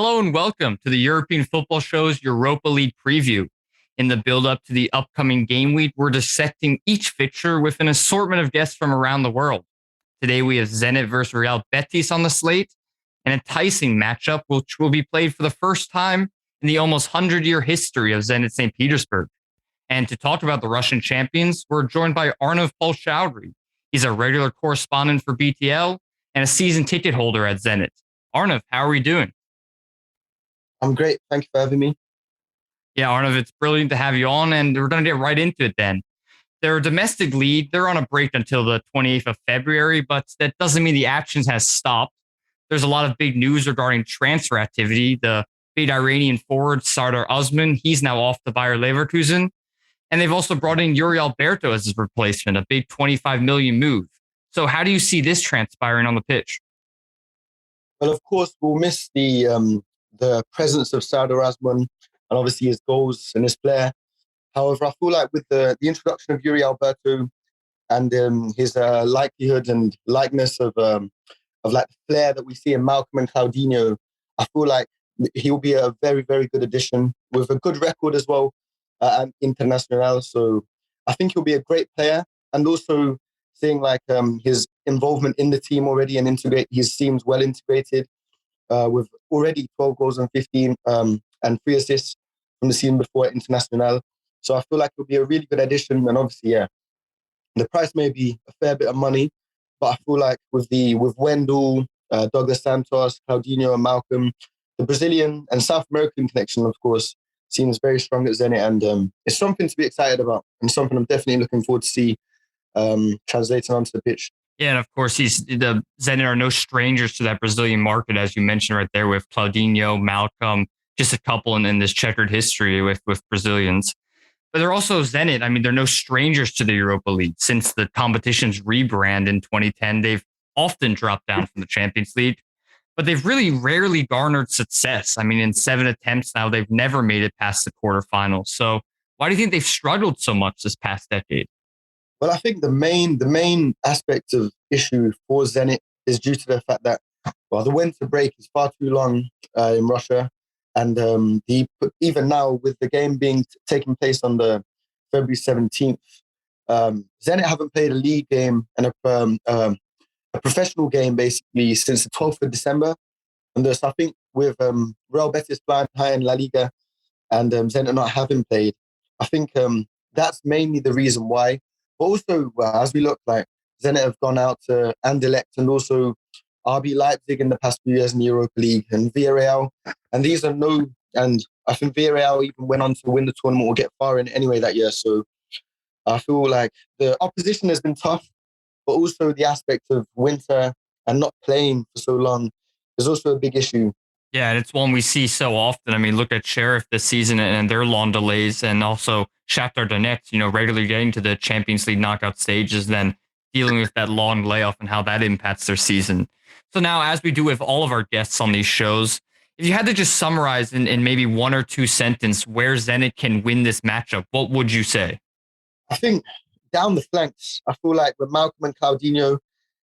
Hello and welcome to the European Football Show's Europa League preview. In the build-up to the upcoming game week, we're dissecting each fixture with an assortment of guests from around the world. Today we have Zenit versus Real Betis on the slate, an enticing matchup which will be played for the first time in the almost 100-year history of Zenit St. Petersburg. And to talk about the Russian champions, we're joined by Arnov Paul-Choudhury. He's a regular correspondent for BTL and a season ticket holder at Zenit. Arnov, how are we doing? I'm great. Thank you for having me. Yeah, Arnav, it's brilliant to have you on, and we're going to get right into it then. Their domestic league, they're on a break until the 28th of February, but that doesn't mean the actions has stopped. There's a lot of big news regarding transfer activity. The big Iranian forward, Sardar Osman, he's now off to Bayer Leverkusen. And they've also brought in Yuri Alberto as his replacement, a big 25 million move. So how do you see this transpiring on the pitch? Well, of course, we'll miss the presence of Sardar Osman and obviously his goals and his flair. However, I feel like with the introduction of Yuri Alberto and his likelihood and likeness of like the flair that we see in Malcolm and Claudinho, I feel like he'll be a very, very good addition with a good record as well at Internacional. So I think he'll be a great player. And also seeing like his involvement in the team already and he seems well integrated with already 12 goals and 15 and 3 assists from the season before at Internacional. So I feel like it'll be a really good addition. And obviously, yeah, the price may be a fair bit of money, but I feel like with Wendell, Douglas Santos, Claudinho and Malcolm, the Brazilian and South American connection, of course, seems very strong at Zenit. And it's something to be excited about and something I'm definitely looking forward to see translating onto the pitch. Yeah, and of course, the Zenit are no strangers to that Brazilian market, as you mentioned right there, with Claudinho, Malcolm, just a couple in this checkered history with Brazilians. But they're also Zenit. I mean, they're no strangers to the Europa League. Since the competition's rebrand in 2010, they've often dropped down from the Champions League, but they've really rarely garnered success. I mean, in 7 attempts now, they've never made it past the quarterfinals. So why do you think they've struggled so much this past decade? Well, I think the main aspect of issue for Zenit is due to the fact that, well, the winter break is far too long in Russia. And even now, with the game being taking place on the February 17th, Zenit haven't played a league game and a professional game basically since the 12th of December. And thus, I think with Real Betis flying high in La Liga and Zenit not having played, I think that's mainly the reason why. But also, as we look, like Zenit have gone out to Anderlecht and also RB Leipzig in the past few years in the Europa League and Villarreal. And these are and I think Villarreal even went on to win the tournament or get far in anyway that year. So I feel like the opposition has been tough, but also the aspect of winter and not playing for so long is also a big issue. Yeah, and it's one we see so often. I mean, look at Sheriff this season and their long delays, and also Shakhtar Donetsk, regularly getting to the Champions League knockout stages, then dealing with that long layoff and how that impacts their season. So now, as we do with all of our guests on these shows, if you had to just summarize in maybe one or two sentences where Zenit can win this matchup, what would you say? I think down the flanks, I feel like with Malcolm and Claudinho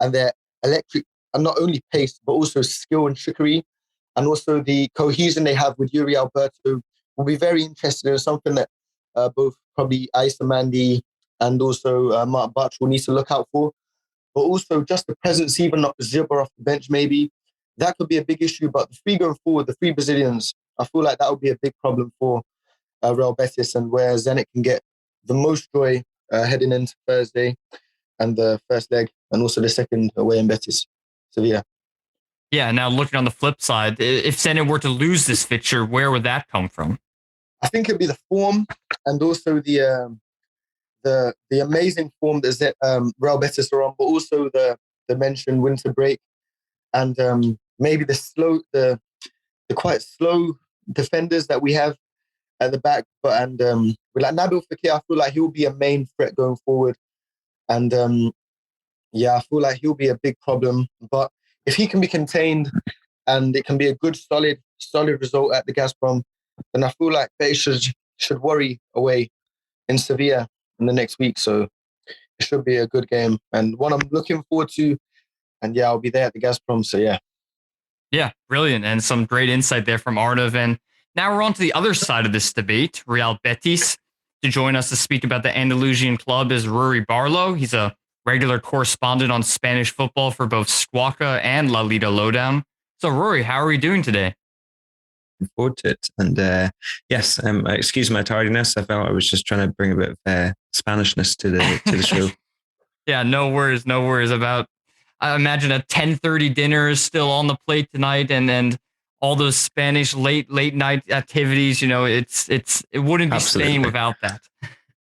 and their electric, and not only pace, but also skill and trickery, and also the cohesion they have with Yuri Alberto will be very interesting and something that both probably Aissa Mandi and also Mark Butch will need to look out for. But also just the presence, even not Zibber off the bench maybe, that could be a big issue. But the three going forward, the three Brazilians, I feel like that would be a big problem for Real Betis and where Zenit can get the most joy heading into Thursday and the first leg and also the second away in Betis, Sevilla. Yeah, now looking on the flip side, if Zenit were to lose this fixture, where would that come from? I think it'd be the form and also the amazing form that Real Betis are on, but also the mentioned winter break and maybe the quite slow defenders that we have at the back. But with like Nabil Fekir, I feel like he'll be a main threat going forward, and I feel like he'll be a big problem. But if he can be contained and it can be a good solid result at the Gazprom, then I feel like they should worry away in Sevilla in the next week. So it should be a good game and one I'm looking forward to. And yeah, I'll be there at the Gazprom. So yeah. Yeah, brilliant. And some great insight there from Arnov. And now we're on to the other side of this debate. Real Betis. To join us to speak about the Andalusian club is Ruairidh Barlow. He's a regular correspondent on Spanish football for both Squawka and La Liga Lowdown. So, Rory, how are we doing today? Forward to it. And yes, excuse my tardiness. I felt I was just trying to bring a bit of Spanishness to the show. Yeah, no worries, no worries about. I imagine a 10:30 dinner is still on the plate tonight, and all those Spanish late night activities. You know, it wouldn't be staying Absolutely. without that.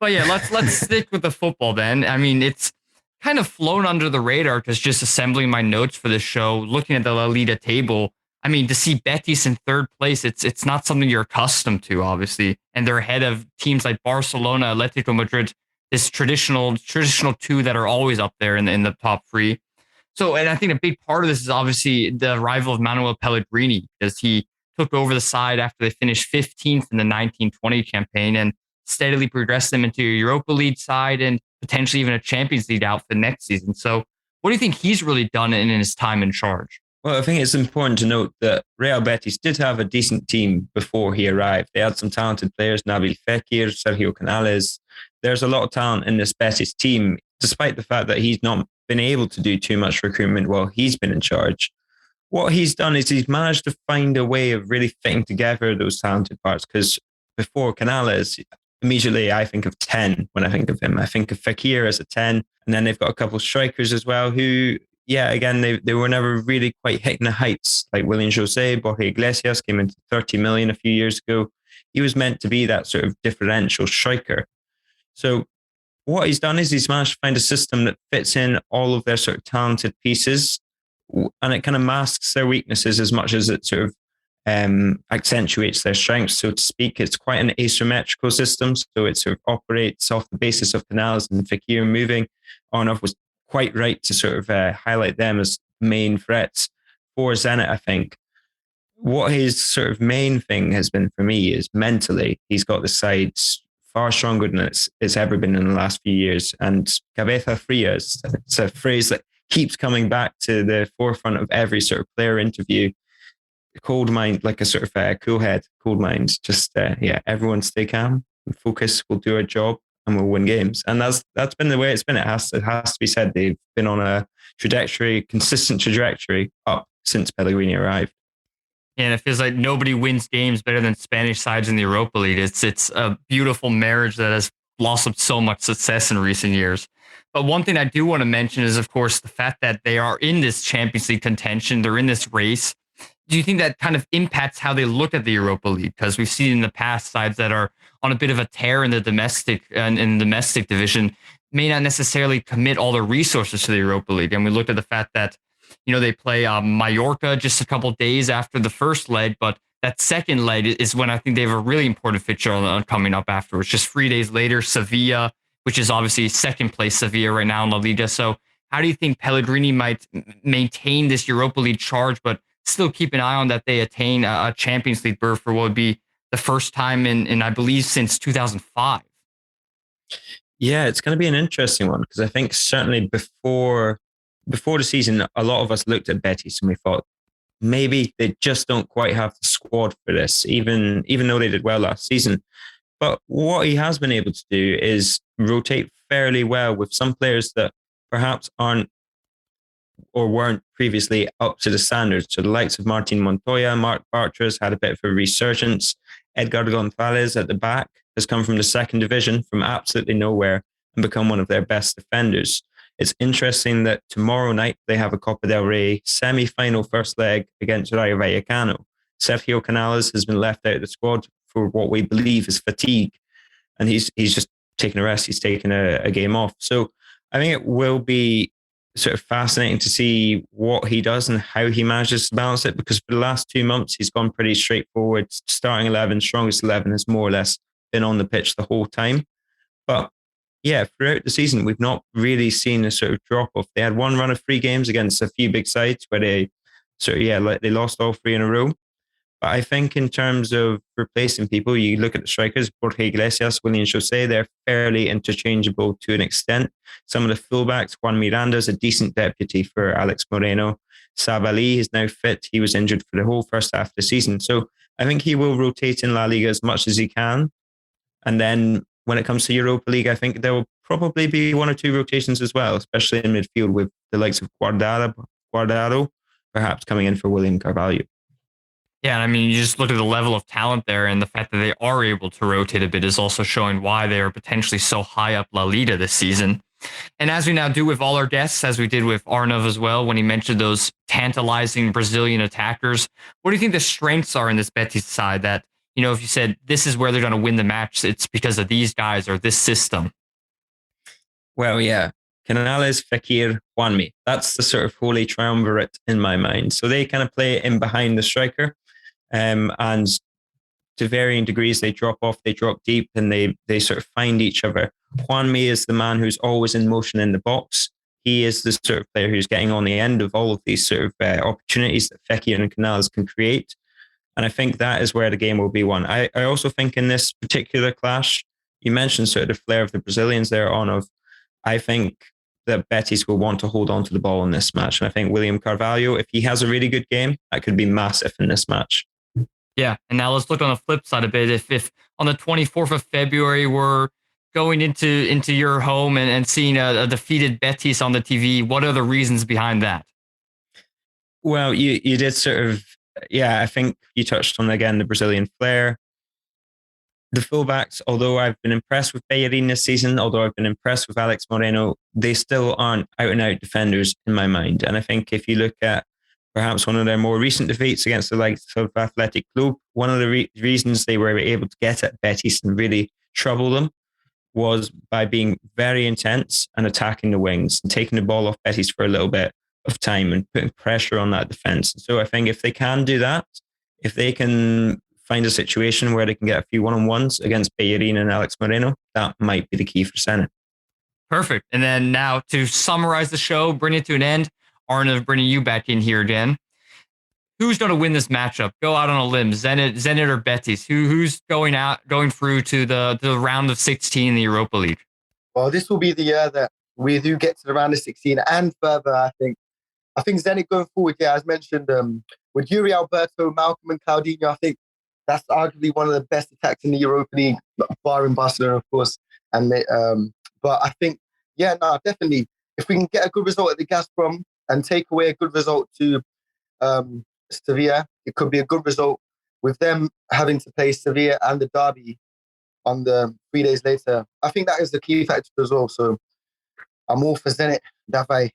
But yeah, let's stick with the football then. I mean, it's kind of flown under the radar because just assembling my notes for this show, looking at the La Liga table. I mean, to see Betis in third place, it's not something you're accustomed to, obviously, and they're ahead of teams like Barcelona, Atletico Madrid, this traditional two that are always up there in the top three. So, and I think a big part of this is obviously the arrival of Manuel Pellegrini, as he took over the side after they finished 15th in the 1920 campaign and steadily progressed them into a Europa League side and potentially even a Champions League outfit next season. So, what do you think he's really done in his time in charge? Well, I think it's important to note that Real Betis did have a decent team before he arrived. They had some talented players, Nabil Fekir, Sergio Canales. There's a lot of talent in this Betis team, despite the fact that he's not been able to do too much recruitment while he's been in charge. What he's done is he's managed to find a way of really fitting together those talented parts. Because before Canales, immediately I think of 10 when I think of him. I think of Fekir as a 10, and then they've got a couple of strikers as well who, yeah, again, they were never really quite hitting the heights. Like William Jose, Borja Iglesias came into 30 million a few years ago. He was meant to be that sort of differential striker. So what he's done is he's managed to find a system that fits in all of their sort of talented pieces, and it kind of masks their weaknesses as much as it sort of accentuates their strengths, so to speak. It's quite an asymmetrical system, so it sort of operates off the basis of Canales and Fekir moving. Arnov was quite right to sort of highlight them as main threats for Zenit, I think. What his sort of main thing has been for me is mentally, he's got the sides far stronger than it's ever been in the last few years. And cabeza fria, it's a phrase that keeps coming back to the forefront of every sort of player interview. Cold mind, like a sort of cool head, cold mind. Just yeah, everyone stay calm, focus. We'll do our job and we'll win games. And that's been the way it's been. It has to be said. They've been on a consistent trajectory up since Pellegrini arrived. And it feels like nobody wins games better than Spanish sides in the Europa League. It's a beautiful marriage that has blossomed so much success in recent years. But one thing I do want to mention is, of course, the fact that they are in this Champions League contention. They're in this race. Do you think that kind of impacts how they look at the Europa League? Because we've seen in the past sides that are on a bit of a tear in the domestic division may not necessarily commit all their resources to the Europa League. And we looked at the fact that they play Mallorca just a couple days after the first leg, but that second leg is when I think they have a really important fixture coming up afterwards. Just 3 days later, Sevilla, which is obviously second place Sevilla right now in La Liga. So how do you think Pellegrini might maintain this Europa League charge, but still keep an eye on that they attain a Champions League berth for what would be the first time in I believe, since 2005? Yeah, it's going to be an interesting one because I think certainly before the season, a lot of us looked at Betis and we thought maybe they just don't quite have the squad for this, even though they did well last season. But what he has been able to do is rotate fairly well with some players that perhaps aren't or weren't previously up to the standards. So the likes of Martin Montoya, Marc Bartra's had a bit of a resurgence. Edgar Gonzalez at the back has come from the second division, from absolutely nowhere, and become one of their best defenders. It's interesting that tomorrow night they have a Copa del Rey semi-final first leg against Rayo Vallecano. Sergio Canales has been left out of the squad for what we believe is fatigue, and he's just taking a rest. He's taking a game off. So I think it will be sort of fascinating to see what he does and how he manages to balance it, because for the last 2 months he's gone pretty straightforward. Starting 11, strongest 11 has more or less been on the pitch the whole time. But yeah, throughout the season, we've not really seen a sort of drop off. They had one run of 3 games against a few big sides where they they lost all 3 in a row. But I think in terms of replacing people, you look at the strikers, Borja Iglesias, William Jose, they're fairly interchangeable to an extent. Some of the fullbacks, Juan Miranda's a decent deputy for Alex Moreno. Sabali is now fit. He was injured for the whole first half of the season. So I think he will rotate in La Liga as much as he can. And then when it comes to Europa League, I think there will probably be 1 or 2 rotations as well, especially in midfield with the likes of Guardado perhaps coming in for William Carvalho. Yeah, and I mean, you just look at the level of talent there, and the fact that they are able to rotate a bit is also showing why they are potentially so high up La Liga this season. And as we now do with all our guests, as we did with Arnov as well, when he mentioned those tantalizing Brazilian attackers, what do you think the strengths are in this Betis side that, you know, if you said this is where they're going to win the match, it's because of these guys or this system? Well, yeah. Canales, Fekir, Juanmi. That's the sort of holy triumvirate in my mind. So they kind of play in behind the striker. And to varying degrees, they drop off, they drop deep, and they sort of find each other. Juanmi is the man who's always in motion in the box. He is the sort of player who's getting on the end of all of these sort of opportunities that Fekir and Canales can create. And I think that is where the game will be won. I also think in this particular clash, you mentioned sort of the flair of the Brazilians there, Arnov. I think that Betis will want to hold on to the ball in this match. And I think William Carvalho, if he has a really good game, that could be massive in this match. Yeah, and now let's look on the flip side a bit. If on the 24th of February we're going into your home and seeing a defeated Betis on the TV, what are the reasons behind that? Well, you did sort of, I think you touched on, again, the Brazilian flair. The fullbacks, although I've been impressed with Bellerin this season, although I've been impressed with Alex Moreno, they still aren't out-and-out defenders in my mind. And I think if you look at perhaps one of their more recent defeats against the likes of Athletic Club, one of the reasons they were able to get at Betis and really trouble them was by being very intense and attacking the wings and taking the ball off Betis for a little bit of time and putting pressure on that defence. So I think if they can do that, if they can find a situation where they can get a few one-on-ones against Bellerin and Alex Moreno, that might be the key for Zenit. Perfect. And then now to summarize the show, bring it to an end, Arnov, bringing you back in here again. Who's going to win this matchup? Go out on a limb, Zenit or Betis? Who's going through to the round of 16 in the Europa League? Well, this will be the year that we do get to the round of 16 and further, I think. I think Zenit going forward, as mentioned, with Yuri Alberto, Malcolm and Claudinho, I think that's arguably one of the best attacks in the Europa League, barring Barcelona, of course. And but I think, definitely, if we can get a good result at the Gazprom and take away a good result to Sevilla, it could be a good result with them having to play Sevilla and the derby on the 3 days later. I think that is the key factor as well. So I'm all for Zenit that way.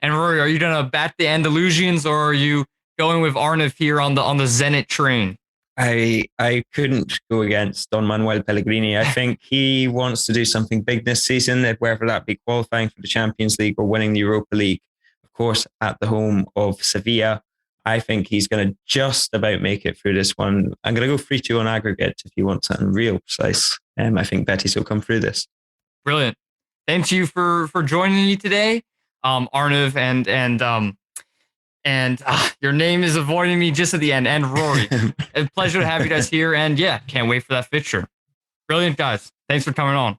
And Rory, are you going to bat the Andalusians, or are you going with Arnov here on the Zenit train? I couldn't go against Don Manuel Pellegrini. I think he wants to do something big this season, whether that be qualifying for the Champions League or winning the Europa League. Of course, at the home of Sevilla, I think he's going to just about make it through this one. I'm going to go 3-2 on aggregate if you want something real precise. I think Betis will come through this. Brilliant. Thanks you for joining me today, Arnov, and your name is avoiding me just at the end. And Rory, a pleasure to have you guys here. And can't wait for that fixture. Brilliant, guys. Thanks for coming on.